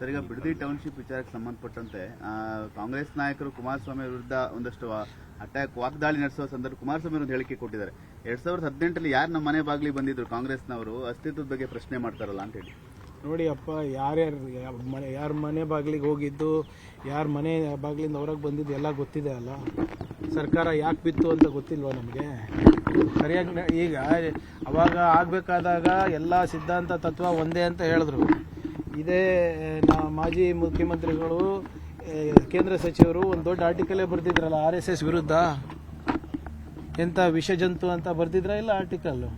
Sir, ಈಗ Bidadi township ವಿಚಾರಕ್ಕೆ ಸಂಬಂಧಪಟ್ಟಂತೆ ಕಾಂಗ್ರೆಸ್ ನಾಯಕರು ಕುಮಾರಸ್ವಾಮಿ ವಿರುದ್ಧ ಒಂದಷ್ಟು ವಾಗ್ದಾಳಿ ನಡೆಸುವ ಸಂದರ್ಭ ಕುಮಾರಸ್ವಾಮಿ ಒಂದು ಹೇಳಿಕೆ ಕೊಟ್ಟಿದ್ದಾರೆ. 2018 ಯಾರು ನಮ್ಮ ಮನೆ ಬಾಗಿಲಿಗೆ ಬಂದಿದ್ರು ಕಾಂಗ್ರೆಸ್ನವರು ಅಸ್ತಿತ್ವದ ಬಗ್ಗೆ ಪ್ರಶ್ನೆ ಮಾಡ್ತಾರಲ್ಲ ಅಂತ ಹೇಳಿ. ನೋಡಿ ಅಪ್ಪ, ಯಾರ ಮನೆ ಬಾಗಿಲಿಗೆ ಹೋಗಿದ್ದು, ಯಾರ ಮನೆ ಬಾಗಿಲಿಂದ ಹೊರಗೆ ಬಂದಿದ್ದು ಎಲ್ಲ ಗೊತ್ತಿದೆ ಅಲ್ಲ. ಸರ್ಕಾರ ಯಾಕೆ ಬಿತ್ತು ಅಂತ ಗೊತ್ತಿಲ್ವಾ ನಮಗೆ? ಸರಿಯಾಗಿ ಈಗ ಅವಾಗ ಆಗಬೇಕಾದಾಗ ಎಲ್ಲ ಸಿದ್ಧಾಂತ ತತ್ವ ಒಂದೇ ಅಂತ ಹೇಳಿದ್ರು. ಇದೇ ಮಾಜಿ ಮುಖ್ಯಮಂತ್ರಿಗಳು, ಕೇಂದ್ರ ಸಚಿವರು ಒಂದು ದೊಡ್ಡ ಆರ್ಟಿಕಲೇ ಬರೆದಿದ್ರಲ್ಲ RSS ವಿರುದ್ಧ. ಎಂಥ ವಿಷಜಂತು ಅಂತ ಬರೆದಿದ್ರ ಇಲ್ಲ ಆರ್ಟಿಕಲ್ಲು.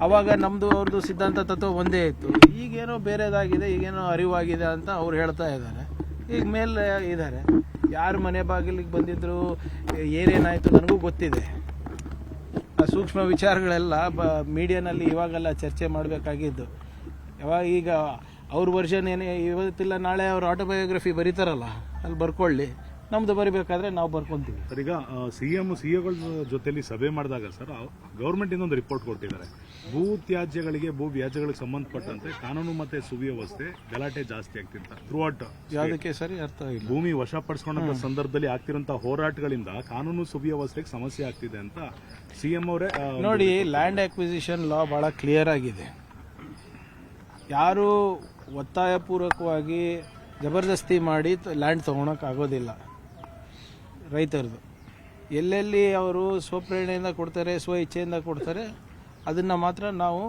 ಅವಾಗ ನಮ್ಮದು ಅವ್ರದ್ದು ಸಿದ್ಧಾಂತ ತತ್ವ ಒಂದೇ ಇತ್ತು. ಈಗೇನೋ ಬೇರೆದಾಗಿದೆ, ಈಗೇನೋ ಅರಿವಾಗಿದೆ ಅಂತ ಅವ್ರು ಹೇಳ್ತಾ ಇದ್ದಾರೆ. ಈಗ ಮೇಲೆ ಇದ್ದಾರೆ. ಯಾರು ಮನೆ ಬಾಗಿಲಿಗೆ ಬಂದಿದ್ರು, ಏನೇನಾಯಿತು ನನಗೂ ಗೊತ್ತಿದೆ. ಆ ಸೂಕ್ಷ್ಮ ವಿಚಾರಗಳೆಲ್ಲ ಮೀಡಿಯಾನಲ್ಲಿ ಇವಾಗೆಲ್ಲ ಚರ್ಚೆ ಮಾಡಬೇಕಾಗಿದ್ದು. ಈಗ ಅವ್ರ ವರ್ಷನ್ ಏನೇ ಇವತ್ತಿಲ್ಲ ನಾಳೆ ಅವ್ರ ಆಟೋಬಯೋಗ್ರಫಿ ಬರೀತಾರಲ್ಲ, ಅಲ್ಲಿ ಬರ್ಕೊಳ್ಳಿ. ನಮ್ದು ಬರಿಬೇಕಾದ್ರೆ ನಾವು ಬರ್ಕೊಂತೀವಿ. ಸರ್, ಈಗ ಸಿಎಗಳ ಜೊತೆಲಿ ಸಭೆ ಮಾಡಿದಾಗ ಸರ್ ಗೌರ್ಮೆಂಟ್ ಇನ್ನೊಂದು ರಿಪೋರ್ಟ್ ಕೊಟ್ಟಿದ್ದಾರೆ. ಭೂ ತ್ಯಾಜ್ಯಗಳಿಗೆ, ಭೂ ವ್ಯಾಜ್ಯಗಳಿಗೆ ಸಂಬಂಧಪಟ್ಟಂತೆ ಕಾನೂನು ಮತ್ತೆ ಸುವ್ಯವಸ್ಥೆ ಗಲಾಟೆ ಜಾಸ್ತಿ ಆಗ್ತಿರ್ತ ಥ್ರೂಔಟ್. ಯಾವುದಕ್ಕೆ ಸರಿ ಅರ್ಥ ಇಲ್ಲ. ಭೂಮಿ ವಶಪಡಿಸಿಕೊಂಡ ಸಂದರ್ಭದಲ್ಲಿ ಆಗ್ತಿರುವಂತಹ ಹೋರಾಟಗಳಿಂದ ಕಾನೂನು ಸುವ್ಯವಸ್ಥೆಗೆ ಸಮಸ್ಯೆ ಆಗ್ತಿದೆ ಅಂತ ಸಿಎಂ ಅವರೇ ನೋಡಿ. ಲ್ಯಾಂಡ್ ಅಕ್ವಿಸಿಷನ್ ಲಾ ಬಹಳ ಕ್ಲಿಯರ್ ಆಗಿದೆ. ಯಾರು ಒತ್ತಾಯಪೂರ್ವಕವಾಗಿ ಜಬರ್ದಸ್ತಿ ಮಾಡಿ ಲ್ಯಾಂಡ್ ತೊಗೊಳಕ್ಕೆ ಆಗೋದಿಲ್ಲ. ರೈತರದು ಎಲ್ಲೆಲ್ಲಿ ಅವರು ಸ್ವಪ್ರೇರಣೆಯಿಂದ ಕೊಡ್ತಾರೆ, ಸ್ವ ಇಚ್ಛೆಯಿಂದ ಕೊಡ್ತಾರೆ, ಅದನ್ನು ಮಾತ್ರ ನಾವು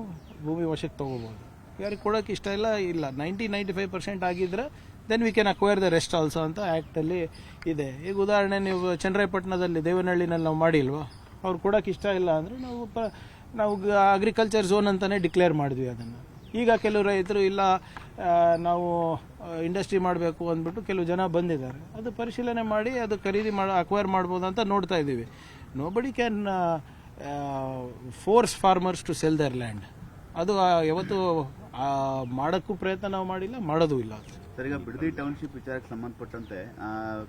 ಭೂಮಿ ವಶಕ್ಕೆ ತೊಗೋಬೋದು. ಯಾರಿಗೆ ಕೊಡೋಕೆ ಇಷ್ಟ ಇಲ್ಲ 95% ಆಗಿದ್ರೆ then we can acquire the rest also ಅಂತ ಆ್ಯಕ್ಟಲ್ಲಿ ಇದೆ. ಈಗ ಉದಾಹರಣೆ, ನೀವು ಚನ್ನರಾಯಪಟ್ಟಣದಲ್ಲಿ ದೇವನಹಳ್ಳಿನಲ್ಲಿ ನಾವು ಮಾಡಿಲ್ವಾ? ಅವ್ರು ಕೊಡೋಕೆ ಇಷ್ಟ ಇಲ್ಲ ಅಂದರೆ ನಾವು ಅಗ್ರಿಕಲ್ಚರ್ ಝೋನ್ ಅಂತಲೇ ಡಿಕ್ಲೇರ್ ಮಾಡಿದ್ವಿ ಅದನ್ನು. ಈಗ ಕೆಲವು ರೈತರು ಇಲ್ಲ ನಾವು ಇಂಡಸ್ಟ್ರಿ ಮಾಡಬೇಕು ಅಂದ್ಬಿಟ್ಟು ಕೆಲವು ಜನ ಬಂದಿದ್ದಾರೆ. ಅದು ಪರಿಶೀಲನೆ ಮಾಡಿ ಅದು ಖರೀದಿ ಅಕ್ವೈರ್ ಮಾಡ್ಬೋದು ಅಂತ ನೋಡ್ತಾ ಇದ್ದೀವಿ. Nobody can force farmers to sell their land. ಅದು ಯಾವತ್ತು ಮಾಡೋಕ್ಕೂ ಪ್ರಯತ್ನ ನಾವು ಮಾಡಿಲ್ಲ, ಮಾಡೋದು ಇಲ್ಲ. ಸರ್, ಈಗ ಬಿಡದಿ ಟೌನ್ಶಿಪ್ ವಿಚಾರಕ್ಕೆ ಸಂಬಂಧಪಟ್ಟಂತೆ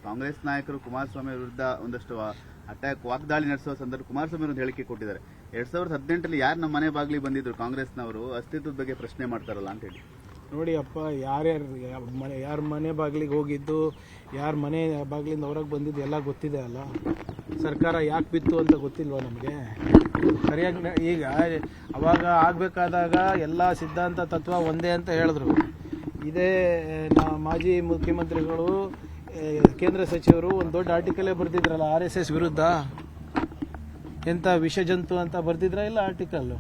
ಕಾಂಗ್ರೆಸ್ ನಾಯಕರು ಕುಮಾರಸ್ವಾಮಿ ವಿರುದ್ಧ ಒಂದಷ್ಟು ವಾಗ್ದಾಳಿ ನಡೆಸುವ ಸಂದರ್ಭ ಕುಮಾರಸ್ವಾಮಿ ಒಂದು ಹೇಳಿಕೆ ಕೊಟ್ಟಿದ್ದಾರೆ. 2018 ಯಾರು ನಮ್ಮ ಮನೆ ಬಾಗಿಲಿಗೆ ಬಂದಿದ್ರು ಕಾಂಗ್ರೆಸ್ನವರು ಅಸ್ತಿತ್ವದ ಬಗ್ಗೆ ಪ್ರಶ್ನೆ ಮಾಡ್ತಾರಲ್ಲ ಅಂತ ಹೇಳಿ. ನೋಡಿ ಅಪ್ಪ, ಯಾರ ಮನೆ ಬಾಗಿಲಿಗೆ ಹೋಗಿದ್ದು, ಯಾರ ಮನೆ ಬಾಗಿಲಿಂದ ಹೊರಗೆ ಬಂದಿದ್ದು ಎಲ್ಲ ಗೊತ್ತಿದೆ ಅಲ್ಲ. ಸರ್ಕಾರ ಯಾಕೆ ಬಿತ್ತು ಅಂತ ಗೊತ್ತಿಲ್ವಾ ನಮಗೆ? ಸರಿಯಾಗಿ ಈಗ ಅವಾಗ ಆಗಬೇಕಾದಾಗ ಎಲ್ಲ ಸಿದ್ಧಾಂತ ತತ್ವ ಒಂದೇ ಅಂತ ಹೇಳಿದ್ರು. ಇದೇ ಮಾಜಿ ಮುಖ್ಯಮಂತ್ರಿಗಳು, ಕೇಂದ್ರ ಸಚಿವರು ಒಂದು ದೊಡ್ಡ ಆರ್ಟಿಕಲೇ ಬರೆದಿದ್ರಲ್ಲ RSS ವಿರುದ್ಧ. ಎಂಥ ವಿಷಜಂತು ಅಂತ ಬರೆದಿದ್ರ ಇಲ್ಲ ಆರ್ಟಿಕಲ್ಲು.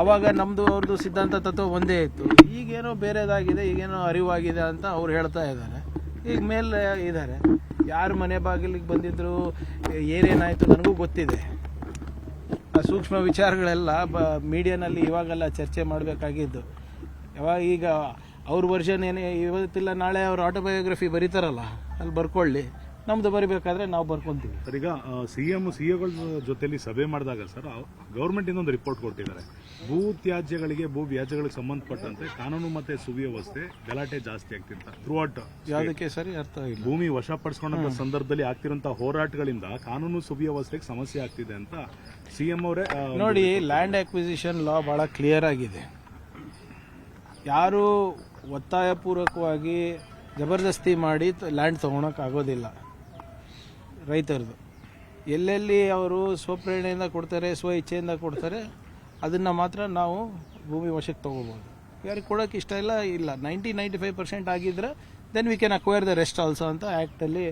ಅವಾಗ ನಮ್ಮದು ಅವ್ರದ್ದು ಸಿದ್ಧಾಂತ ತತ್ವ ಒಂದೇ ಇತ್ತು. ಈಗೇನೋ ಬೇರೆದಾಗಿದೆ, ಈಗೇನೋ ಅರಿವಾಗಿದೆ ಅಂತ ಅವ್ರು ಹೇಳ್ತಾ ಇದ್ದಾರೆ. ಈಗ ಮೇಲೆ ಇದ್ದಾರೆ. ಯಾರು ಮನೆ ಬಾಗಿಲಿಗೆ ಬಂದಿದ್ರು, ಏನೇನಾಯಿತು ನನಗೂ ಗೊತ್ತಿದೆ. ಆ ಸೂಕ್ಷ್ಮ ವಿಚಾರಗಳೆಲ್ಲ ಮೀಡಿಯಾನಲ್ಲಿ ಇವಾಗೆಲ್ಲ ಚರ್ಚೆ ಮಾಡಬೇಕಾಗಿದ್ದು. ಈಗ ಅವ್ರ ವರ್ಷನ್ ಏನೇ ಇವತ್ತಿಲ್ಲ ನಾಳೆ ಅವ್ರ ಆಟೋಬಯೋಗ್ರಫಿ ಬರೀತಾರಲ್ಲ, ಅಲ್ಲಿ ಬರ್ಕೊಳ್ಳಿ. ನಮ್ದು ಬರಿಬೇಕಾದ್ರೆ ನಾವು ಬರ್ಕೊಂತೀವಿ. ಸರ್, ಈಗ ಸಿಎಗಳ ಜೊತೆಲಿ ಸಭೆ ಮಾಡಿದಾಗ ಸರ್ ಗೌರ್ಮೆಂಟ್ ಇನ್ನೊಂದು ರಿಪೋರ್ಟ್ ಕೊಟ್ಟಿದ್ದಾರೆ. ಭೂ ತ್ಯಾಜ್ಯಗಳಿಗೆ, ಭೂ ವ್ಯಾಜ್ಯಗಳಿಗೆ ಸಂಬಂಧಪಟ್ಟಂತೆ ಕಾನೂನು ಮತ್ತೆ ಸುವ್ಯವಸ್ಥೆ ಗಲಾಟೆ ಜಾಸ್ತಿ ಆಗ್ತಿರ್ತ ಥ್ರೂಔಟ್. ಯಾವುದಕ್ಕೆ ಸರಿ ಅರ್ಥ ಇಲ್ಲ. ಭೂಮಿ ವಶಪಡಿಸಿಕೊಂಡ ಸಂದರ್ಭದಲ್ಲಿ ಆಗ್ತಿರುವಂತಹ ಹೋರಾಟಗಳಿಂದ ಕಾನೂನು ಸುವ್ಯವಸ್ಥೆಗೆ ಸಮಸ್ಯೆ ಆಗ್ತಿದೆ ಅಂತ ಸಿಎಂ ಅವರೇ ನೋಡಿ. ಲ್ಯಾಂಡ್ ಅಕ್ವಿಸಿಷನ್ ಲಾ ಬಹಳ ಕ್ಲಿಯರ್ ಆಗಿದೆ. ಯಾರು ಒತ್ತಾಯಪೂರ್ವಕವಾಗಿ ಜಬರ್ದಸ್ತಿ ಮಾಡಿ ಲ್ಯಾಂಡ್ ತೊಗೊಳಕ್ಕೆ ಆಗೋದಿಲ್ಲ. ರೈತರದು ಎಲ್ಲೆಲ್ಲಿ ಅವರು ಸ್ವಪ್ರೇರಣೆಯಿಂದ ಕೊಡ್ತಾರೆ, ಸ್ವ ಇಚ್ಛೆಯಿಂದ ಕೊಡ್ತಾರೆ, ಅದನ್ನು ಮಾತ್ರ ನಾವು ಭೂಮಿ ವಶಕ್ಕೆ ತೊಗೋಬೋದು. ಯಾರಿಗೆ ಕೊಡೋಕೆ ಇಷ್ಟ ಇಲ್ಲ 95% ಆಗಿದ್ರೆ then we can acquire the rest also ಅಂತ ಆ್ಯಕ್ಟಲ್ಲಿ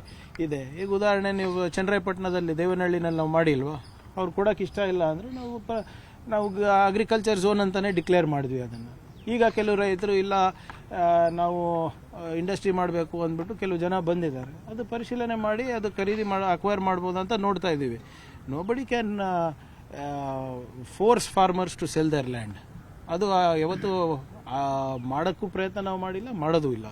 ಇದೆ. ಈಗ ಉದಾಹರಣೆ, ನೀವು ಚನ್ನರಾಯಪಟ್ಟಣದಲ್ಲಿ ದೇವನಹಳ್ಳಿನಲ್ಲಿ ನಾವು ಮಾಡಿಲ್ವಾ? ಅವ್ರು ಕೊಡೋಕೆ ಇಷ್ಟ ಇಲ್ಲ ಅಂದರೆ ನಾವು ಅಗ್ರಿಕಲ್ಚರ್ ಝೋನ್ ಅಂತಲೇ ಡಿಕ್ಲೇರ್ ಮಾಡಿದ್ವಿ ಅದನ್ನು. ಈಗ ಕೆಲವು ರೈತರು ಇಲ್ಲ ನಾವು ಇಂಡಸ್ಟ್ರಿ ಮಾಡಬೇಕು ಅಂದ್ಬಿಟ್ಟು ಕೆಲವು ಜನ ಬಂದಿದ್ದಾರೆ. ಅದು ಪರಿಶೀಲನೆ ಮಾಡಿ ಅದು ಖರೀದಿ ಅಕ್ವೈರ್ ಮಾಡ್ಬೋದು ಅಂತ ನೋಡ್ತಾ ಇದ್ದೀವಿ. Nobody can force farmers to sell their land. ಅದು ಯಾವತ್ತು ಮಾಡೋಕ್ಕೂ ಪ್ರಯತ್ನ ನಾವು ಮಾಡಿಲ್ಲ, ಮಾಡೋದು ಇಲ್ಲ.